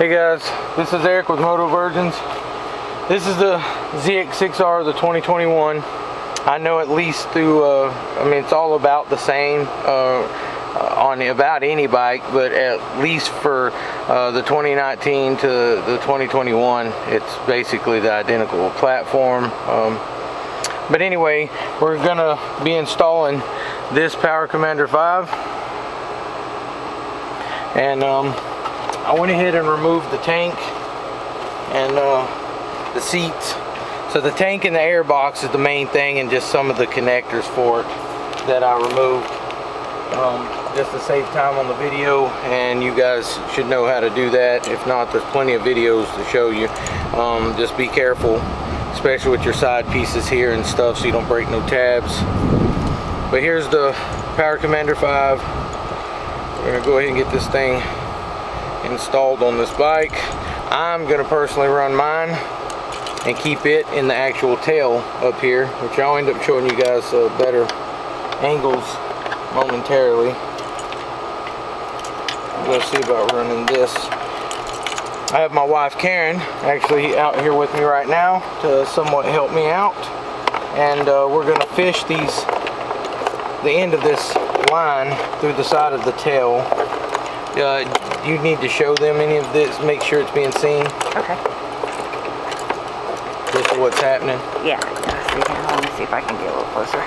Hey guys, this is Eric with Moto Virgins. This is the ZX6R, the 2021. I know at least through, it's all about the same on about any bike, but at least for the 2019 to the 2021, it's basically the identical platform. But anyway, we're gonna be installing this Power Commander 5, and I went ahead and removed the tank and the seats. So the tank and the air box is the main thing, and just some of the connectors for it that I removed, just to save time on the video, and you guys should know how to do that. If not, there's plenty of videos to show you. Just be careful, especially with your side pieces here and stuff, so you don't break no tabs. But here's the Power Commander 5. We're gonna go ahead and get this thing installed on this bike. I'm gonna personally run mine and keep it in the actual tail up here, which I'll end up showing you guys better angles momentarily. I'm gonna see about running this. I have my wife Karen actually out here with me right now to somewhat help me out, and we're gonna fish the end of this line through the side of the tail. You need to show them any of this, make sure it's being seen. Okay. This is what's happening. Yeah, let me see if I can get a little closer.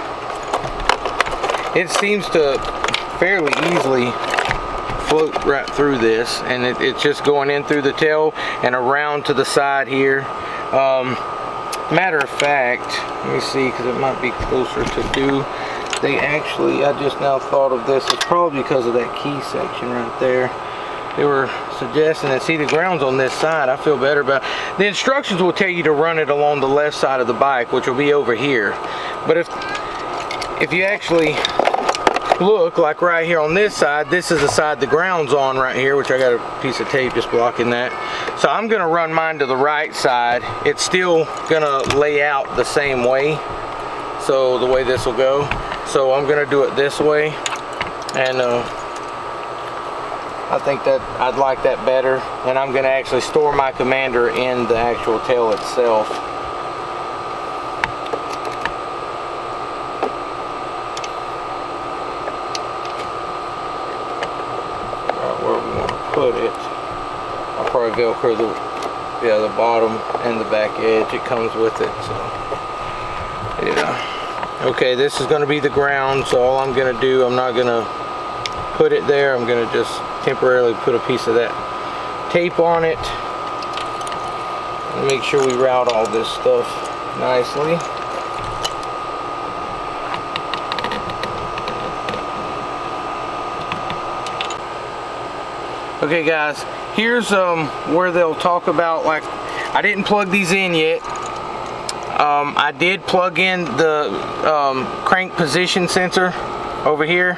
It seems to fairly easily float right through this, and it's just going in through the tail and around to the side here. Matter of fact, let me see, because it might be closer to do. They actually, I just now thought of this, it's probably because of that key section right there. They were suggesting that, see, the ground's on this side. I feel better about it. The instructions will tell you to run it along the left side of the bike, which will be over here. But if you actually look, like right here on this side, this is the side the ground's on right here, which I got a piece of tape just blocking that. So I'm gonna run mine to the right side. It's still gonna lay out the same way, so the way this will go. So I'm gonna do it this way, and I think that I'd like that better. And I'm gonna actually store my Commander in the actual tail itself. Right where we want to put it. I'll probably Velcro the bottom and the back edge. It comes with it, so yeah. Okay, this is going to be the ground, so all I'm going to do, I'm not going to put it there. I'm going to just temporarily put a piece of that tape on it and make sure we route all this stuff nicely. Okay guys, here's where they'll talk about, like, I didn't plug these in yet. I did plug in the crank position sensor over here.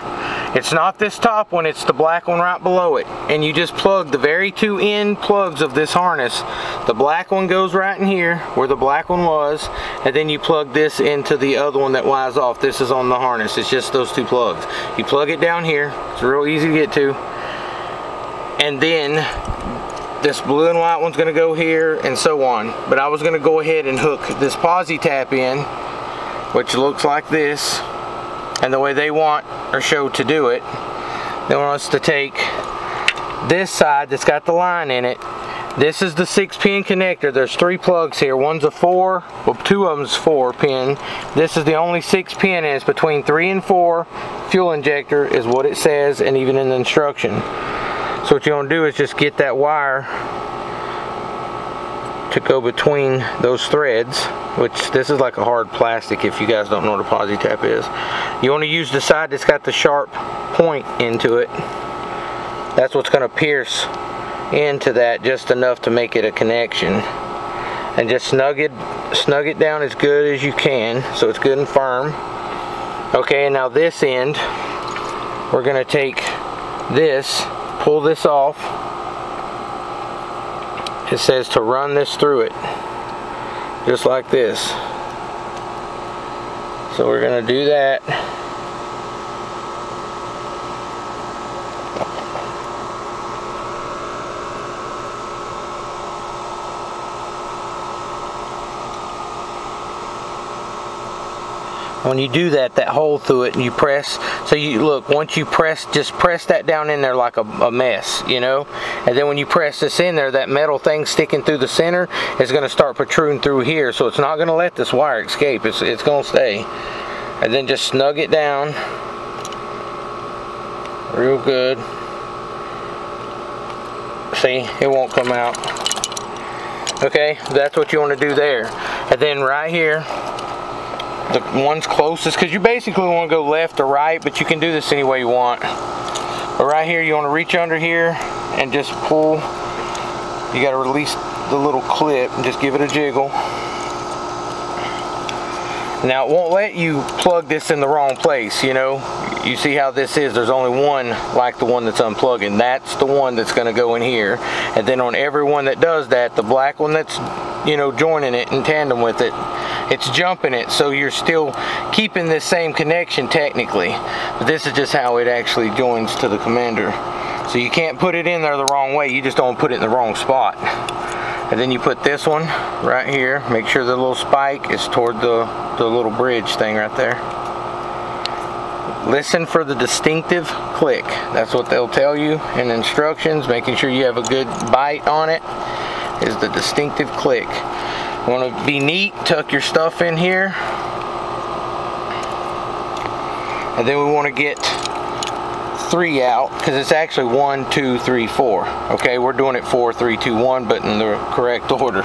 It's not this top one, it's the black one right below it. And you just plug the very two end plugs of this harness. The black one goes right in here where the black one was, and then you plug this into the other one that wires off. This is on the harness. It's just those two plugs. You plug it down here. It's real easy to get to. And then this blue and white one's going to go here, and so on. But I was going to go ahead and hook this posi tap in, which looks like this, and the way they want or show to do it. They want us to take this side that's got the line in it. This is the 6-pin connector. There's 3 plugs here. One's a 4, well, 2 of them's 4-pin. This is the only 6-pin, and it's between 3 and 4. Fuel injector is what it says, and even in the instruction. So what you're going to do is just get that wire to go between those threads, which this is like a hard plastic if you guys don't know what a posi tap is. You want to use the side that's got the sharp point into it. That's what's going to pierce into that just enough to make it a connection. And just snug it down as good as you can so it's good and firm. Okay, now this end, we're going to take this, pull this off. It says to run this through it, just like this. So we're going to do that. when you do that, that hole through it, and you press, so you look, once you press, just press that down in there like a mess, you know, and then when you press this in there, that metal thing sticking through the center is going to start protruding through here, so it's not going to let this wire escape. It's going to stay. And then just snug it down real good. See, it won't come out. Okay, that's what you want to do there. And then right here, the one's closest, because you basically want to go left or right, but you can do this any way you want. But right here, you want to reach under here and just pull. You got to release the little clip and just give it a jiggle. Now it won't let you plug this in the wrong place, you know. You see how this is, there's only one like the one that's unplugging. That's the one that's going to go in here. And then on every one that does that, the black one that's, you know, joining it in tandem with it, it's jumping it, so you're still keeping this same connection technically. But this is just how it actually joins to the commander. So you can't put it in there the wrong way, you just don't put it in the wrong spot. And then you put this one right here. Make sure the little spike is toward the little bridge thing right there. Listen for the distinctive click. That's what they'll tell you in instructions. Making sure you have a good bite on it is the distinctive click. You want to be neat, tuck your stuff in here. And then we want to get 3 out, because it's actually 1, 2, 3, 4. Okay, we're doing it 4, 3, 2, 1, but in the correct order.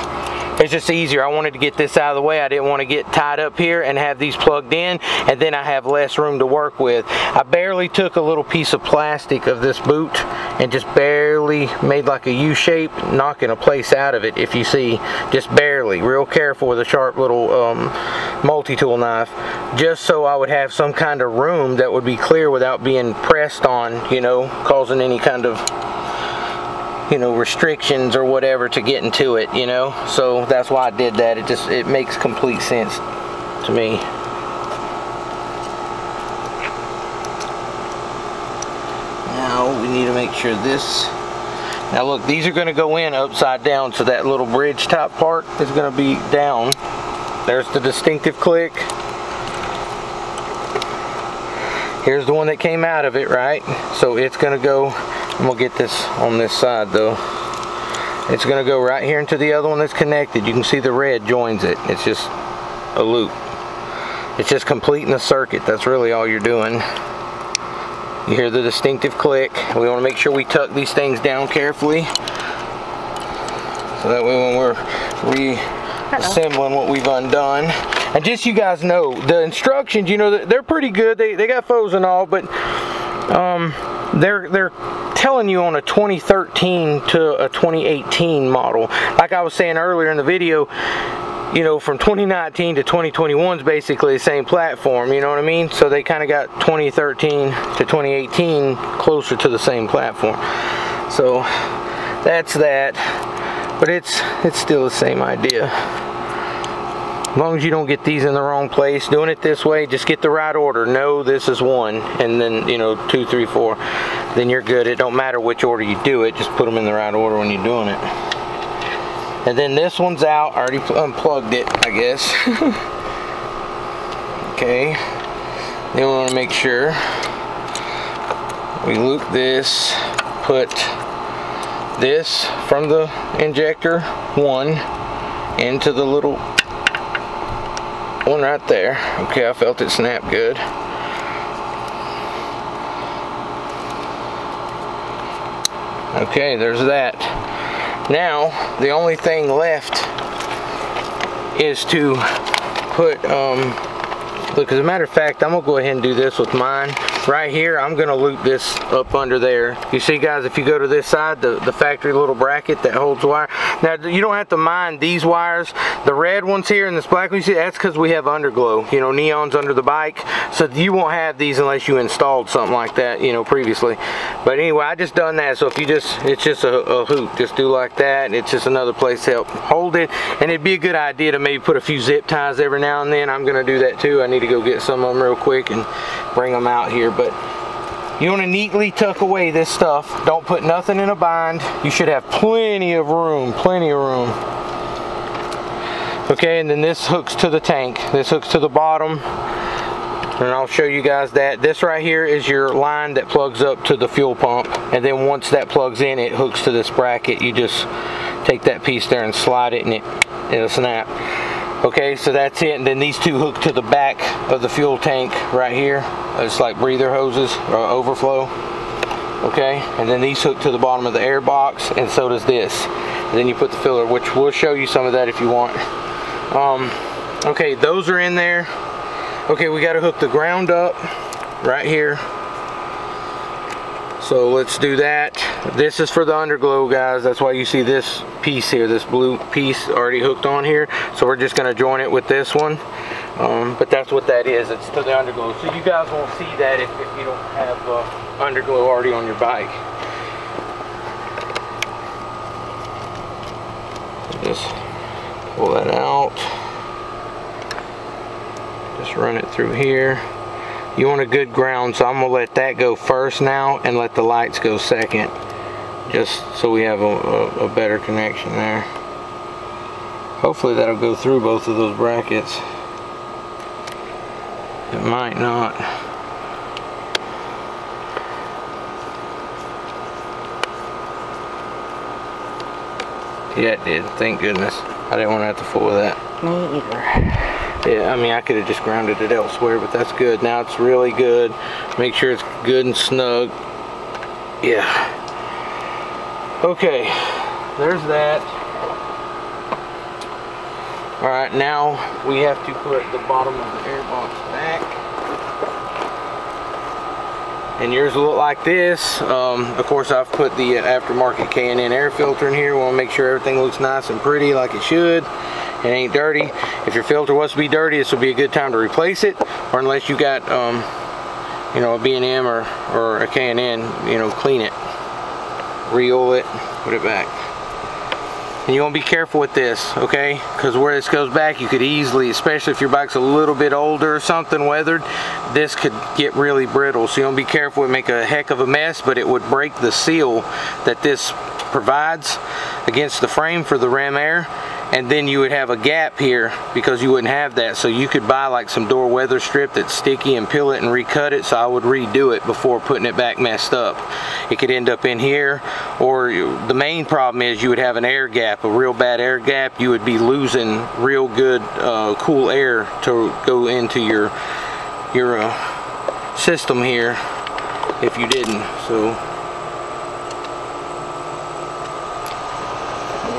It's just easier. I wanted to get this out of the way. I didn't want to get tied up here and have these plugged in, and then I have less room to work with. I barely took a little piece of plastic of this boot and just barely made like a U shape, knocking a place out of it, if you see, just barely. Real careful with a sharp little multi-tool knife, just so I would have some kind of room that would be clear without being pressed on, you know, causing any kind of, you know, restrictions or whatever to get into it, you know. So that's why I did that. It makes complete sense to me. Now we need to make sure this, now look, these are going to go in upside down, so that little bridge top part is going to be down. There's the distinctive click. Here's the one that came out of it, right? So it's going to go, I'm going to get this on this side though. It's going to go right here into the other one that's connected. You can see the red joins it. It's just a loop. It's just completing the circuit. That's really all you're doing. You hear the distinctive click. We want to make sure we tuck these things down carefully, so that way when we're reassembling what we've undone. And just so you guys know, the instructions, you know, they're pretty good. They got photos and all, but they're telling you on a 2013 to a 2018 model. Like I was saying earlier in the video, you know, from 2019 to 2021 is basically the same platform, you know what I mean? So they kind of got 2013 to 2018 closer to the same platform. So that's that, but it's still the same idea. As long as you don't get these in the wrong place, doing it this way, just get the right order. No, this is 1, and then, you know, 2, 3, 4. Then you're good. It don't matter which order you do it, just put them in the right order when you're doing it. And then this one's out. I already unplugged it, I guess. Okay. Then we want to make sure we loop this, put this from the injector 1 into the little one right there. Okay, I felt it snap good. Okay, there's that. Now, the only thing left is to put, look, as a matter of fact, I'm going to go ahead and do this with mine. Right here, I'm going to loop this up under there. You see, guys, if you go to this side, the factory little bracket that holds wire. Now, you don't have to mind these wires. The red ones here and this black one, you see, that's because we have underglow. You know, neons under the bike. So you won't have these unless you installed something like that, you know, previously. But anyway, I just done that. So if you just, it's just a hoop. Just do like that. It's just another place to help hold it. And it'd be a good idea to maybe put a few zip ties every now and then. I'm going to do that too. I need to go get some of them real quick and bring them out here. But you want to neatly tuck away this stuff. Don't put nothing in a bind. You should have plenty of room, plenty of room. Okay, and then this hooks to the tank. This hooks to the bottom and I'll show you guys that. This right here is your line that plugs up to the fuel pump, and then once that plugs in, it hooks to this bracket. You just take that piece there and slide it, and it'll snap. Okay, so that's it. And then these two hook to the back of the fuel tank right here. It's like breather hoses or overflow. Okay, and then these hook to the bottom of the air box, and so does this. And then you put the filler, which we'll show you some of that if you want. Okay, those are in there. Okay, we got to hook the ground up right here. So let's do that. This is for the underglow, guys. That's why you see this piece here, this blue piece already hooked on here. So we're just going to join it with this one. But that's what that is. It's to the underglow. So you guys won't see that if you don't have underglow already on your bike. Just pull that out. Just run it through here. You want a good ground, so I'm going to let that go first now and let the lights go second, just so we have a better connection there. Hopefully that'll go through both of those brackets. It might not. Yeah, it did. Thank goodness. I didn't want to have to fool with that. Me either. Yeah, I mean, I could have just grounded it elsewhere, but that's good. Now it's really good. Make sure it's good and snug. Yeah. Okay, there's that. All right, now we have to put the bottom of the air box back. And yours will look like this. Of course, I've put the aftermarket K&N air filter in here. We want to make sure everything looks nice and pretty like it should. It ain't dirty. If your filter was to be dirty, this would be a good time to replace it. Or unless you got, you know, a B&M or a K&N, you know, clean it. Re-oil it, put it back. And you want to be careful with this, okay? Because where this goes back, you could easily, especially if your bike's a little bit older or something, weathered, this could get really brittle. So you want to be careful. It would make a heck of a mess, but it would break the seal that this provides against the frame for the ram air. And then you would have a gap here because you wouldn't have that. So you could buy like some door weather strip that's sticky and peel it and recut it. So I would redo it before putting it back messed up. It could end up in here, or the main problem is you would have an air gap, a real bad air gap. You would be losing real good cool air to go into your system here if you didn't. So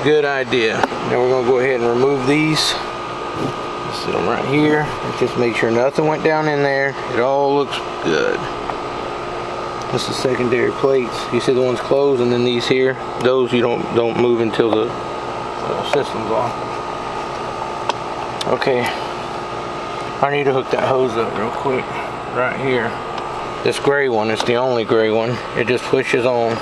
good idea. Now we're going to go ahead and remove these. Set them right here. And just make sure nothing went down in there. It all looks good. This is secondary plates. You see the ones closed, and then these here. Those you don't move until the system's on. Okay. I need to hook that hose up real quick. Right here. This gray one is the only gray one. It just pushes on.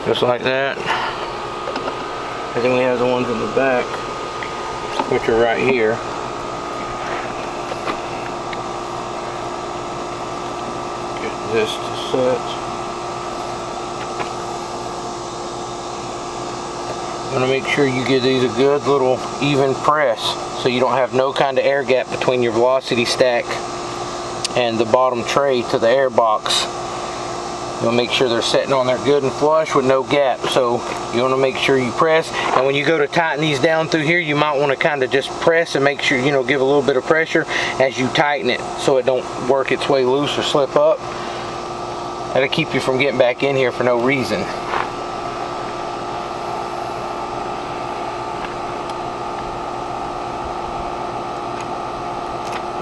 Just like that. And then we have the ones in the back, which are right here. Get this to set. You want to make sure you give these a good little even press so you don't have no kind of air gap between your velocity stack and the bottom tray to the air box. You'll make sure they're sitting on there good and flush with no gap. So you want to make sure you press, and when you go to tighten these down through here, you might want to kind of just press and make sure, you know, give a little bit of pressure as you tighten it so it don't work its way loose or slip up. That'll keep you from getting back in here for no reason.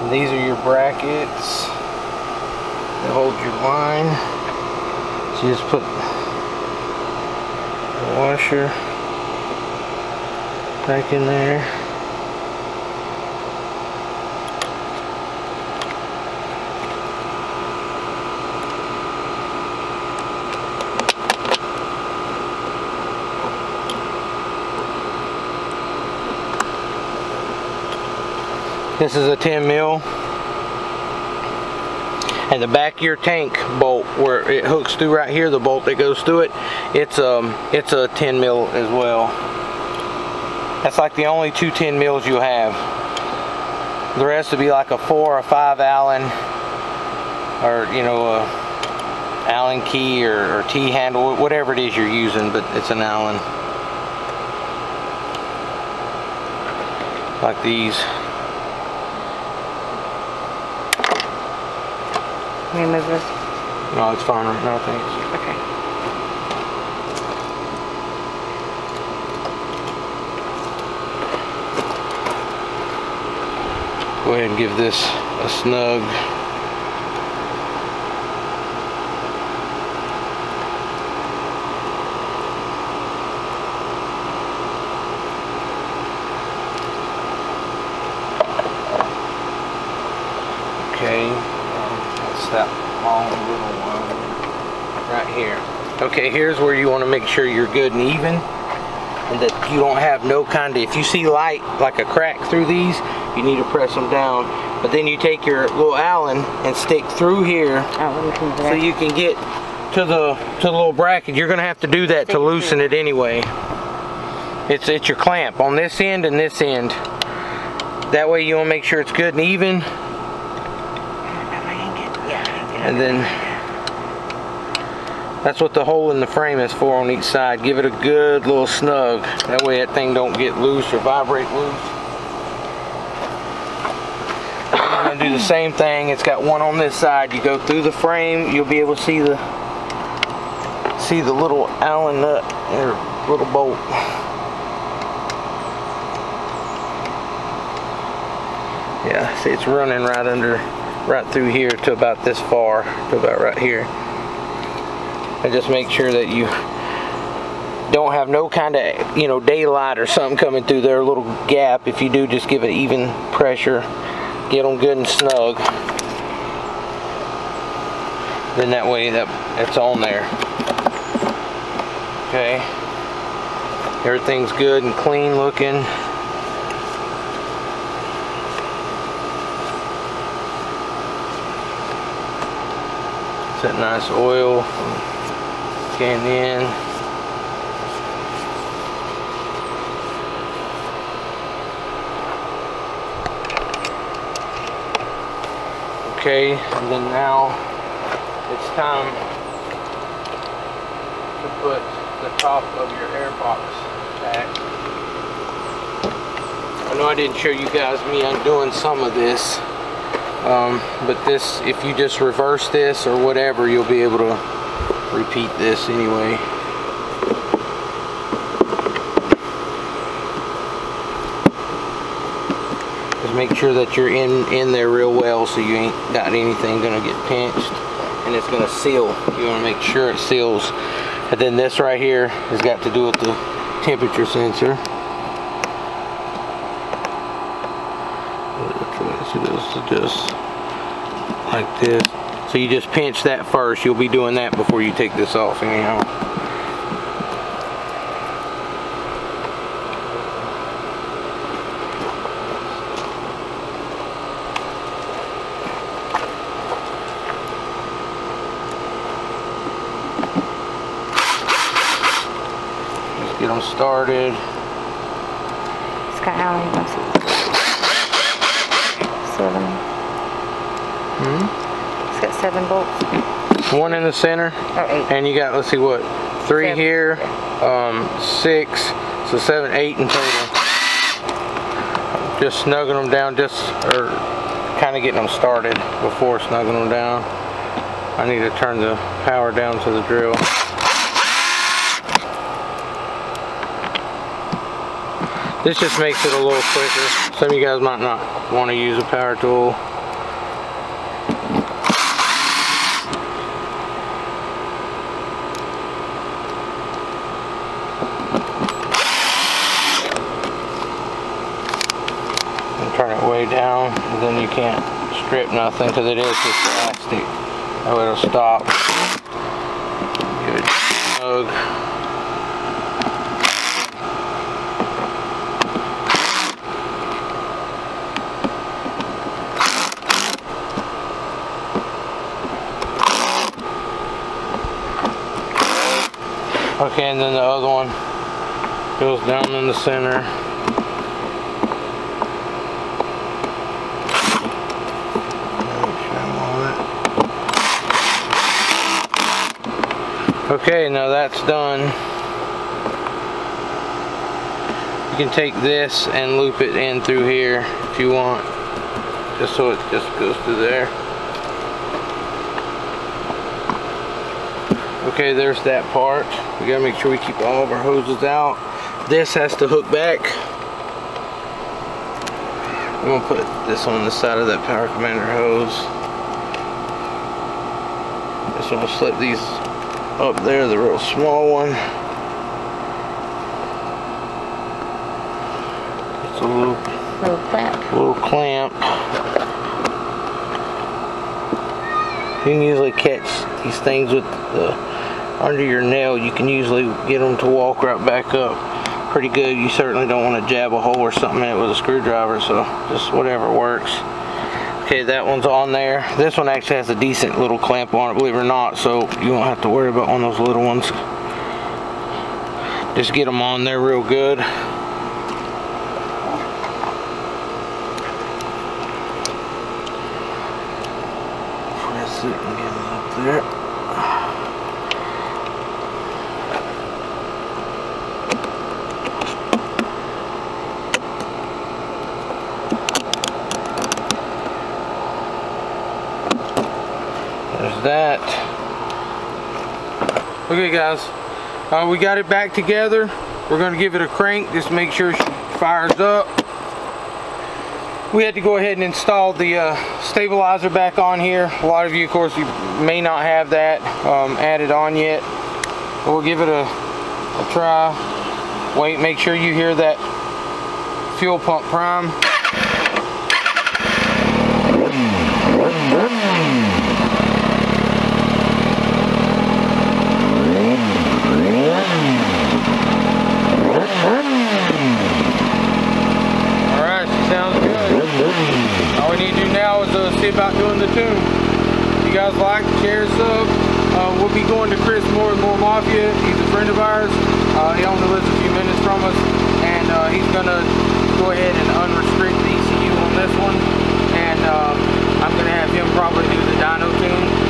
And these are your brackets that hold your line. So you just put the washer back in there. This is a 10 mil. And the back of your tank bolt, where it hooks through right here, the bolt that goes through it, it's a 10 mil as well. That's like the only two 10 mils you have. The rest would be like a 4 or 5 Allen, or you know, a Allen key or T handle, whatever it is you're using, but it's an Allen. Like these. Can you move this? No, it's fine right now, thanks. Okay. Go ahead and give this a snug. Okay, that's that long little one right here. Okay, here's where you want to make sure you're good and even, and that you don't have no kind of, if you see light like a crack through these, you need to press them down. But then you take your little Allen and stick through here, so you can get to the little bracket. You're going to have to do that to loosen it anyway. It's your clamp on this end and this end. That way you want to make sure it's good and even. And then that's what the hole in the frame is for on each side. Give it a good little snug. That way that thing don't get loose or vibrate loose. I'm going to do the same thing. It's got one on this side. You go through the frame, you'll be able to see the little Allen nut or little bolt. Yeah, see, it's running right through here to about this far, to about right here. And just make sure that you don't have no kind of, you know, daylight or something coming through there, a little gap. If you do, just give it even pressure. Get them good and snug. Then that way it's on there. Okay. Everything's good and clean looking. That nice oil can in. Okay, and then now it's time to put the top of your airbox back. I know I didn't show you guys me undoing some of this. But this, if you just reverse this or whatever, you'll be able to repeat this anyway. Just make sure that you're in there real well, so you ain't got anything gonna get pinched, and it's gonna seal. You want to make sure it seals. And then this right here has got to do with the temperature sensor. So this is just like this. So you just pinch that first. You'll be doing that before you take this off anyhow. Let's get them started. It's got how many bucks? 7. It's got 7 bolts. One in the center. Or 8. And you got, let's see, what, 3 7. here, 6, so 7, 8 in total. Just snugging them down, or kind of getting them started before snugging them down. I need to turn the power down to the drill. This just makes it a little quicker. Some of you guys might not want to use a power tool. And turn it way down, and then you can't strip nothing because it is just plastic. That way it'll stop. Give it a snug. Okay, and then the other one goes down in the center. Okay, now that's done. You can take this and loop it in through here if you want, just so it just goes through there. Okay, there's that part. We gotta make sure we keep all of our hoses out. This has to hook back. I'm gonna put this on the side of that power commander hose. This one will slip these up there, the real small one. It's a little clamp. You can usually catch these things with the under your nail. You can usually get them to walk right back up pretty good. You certainly don't want to jab a hole or something in it with a screwdriver, so just whatever works. Okay, that one's on there. This one actually has a decent little clamp on it, believe it or not, so you won't have to worry about one of those little ones. Just get them on there real good. Press it and get it up there. There's that. Okay guys, we got it back together. We're going to give it a crank, just make sure she fires up. We had to go ahead and install the stabilizer back on here. A lot of you, of course, you may not have that added on yet. But we'll give it a try. Wait, make sure you hear that fuel pump prime. All we need to do now is see about doing the tune. If you guys like, share, sub. We'll be going to Chris Moore with More Mafia. He's a friend of ours. He only lives a few minutes from us, and he's gonna go ahead and unrestrict the ECU on this one. And I'm gonna have him probably do the dyno tune.